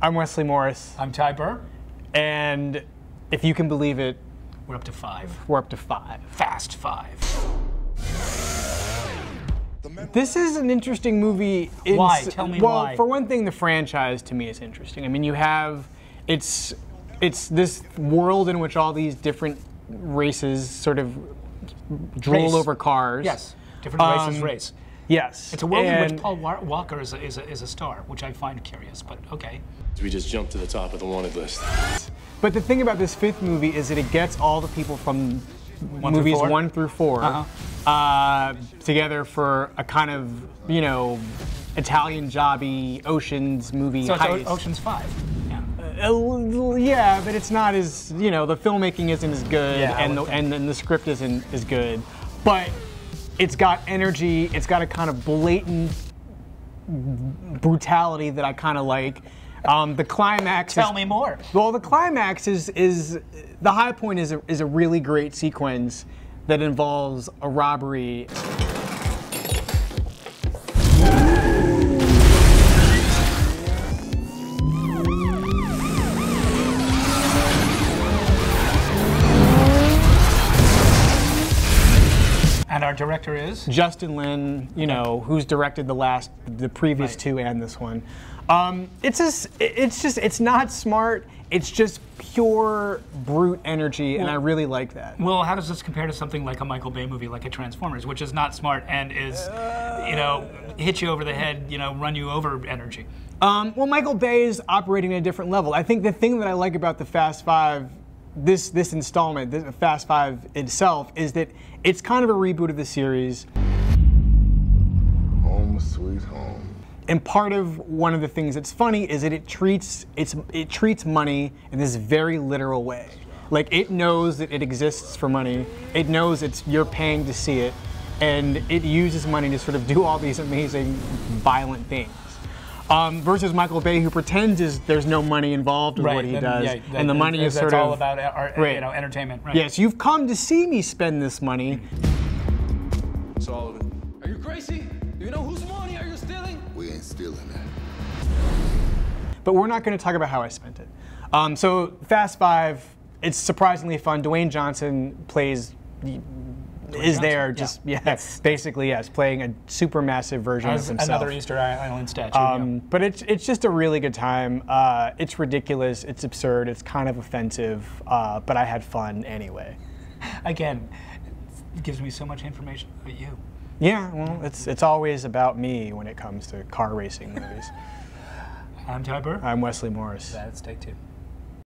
I'm Wesley Morris. I'm Ty Burr. And if you can believe it, we're up to 5. We're up to 5. Fast 5. This is an interesting movie. Why? Tell me why. Well, for one thing, the franchise to me is interesting. I mean, you have, it's this world in which all these different races sort of drool over cars. Yes, different races race. Yes. It's a world in which Paul Walker is a star, which I find curious, but okay. We just jumped to the top of the wanted list. But the thing about this 5th movie is that it gets all the people from movies 1 through 4 together for a kind of, you know, Italian jobby Ocean's movie heist. So it's Ocean's 5. Yeah, but it's not as, you know, the filmmaking isn't as good, yeah, and the script isn't as good. But it's got energy, it's got a kind of blatant brutality that I kind of like. The climax. Tell me more. Well, the climax is the high point is a really great sequence that involves a robbery. And our director is? Justin Lin, you know, who's directed the previous 2 and this one. It's not smart. It's just pure brute energy, and I really like that. Well, how does this compare to something like a Michael Bay movie, like a Transformers, which is not smart and is, you know, hit you over the head, you know, run you over energy? Well, Michael Bay is operating at a different level. I think the thing that I like about the Fast Five, this installment, the Fast Five itself, is that it's kind of a reboot of the series. Home sweet home. And part of one of the things that's funny is that it treats money in this very literal way. Like, it knows that it exists for money. It knows you're paying to see it, and it uses money to sort of do all these amazing, violent things. Versus Michael Bay, who pretends there's no money involved in what he does, and the money is sort of all about you know, entertainment. Right. Yes, you've come to see me spend this money. It's all of it. Are you crazy? Do you know whose money are you stealing? We ain't stealing that. But we're not going to talk about how I spent it. So Fast Five, it's surprisingly fun. Dwayne Johnson basically playing a supermassive version of himself. Another Easter Island statue. But it's just a really good time. It's ridiculous, it's absurd, it's kind of offensive, but I had fun anyway. Again, it gives me so much information about you. Yeah, well, it's always about me when it comes to car racing movies. I'm Ty Burr. I'm Wesley Morris. That's take 2.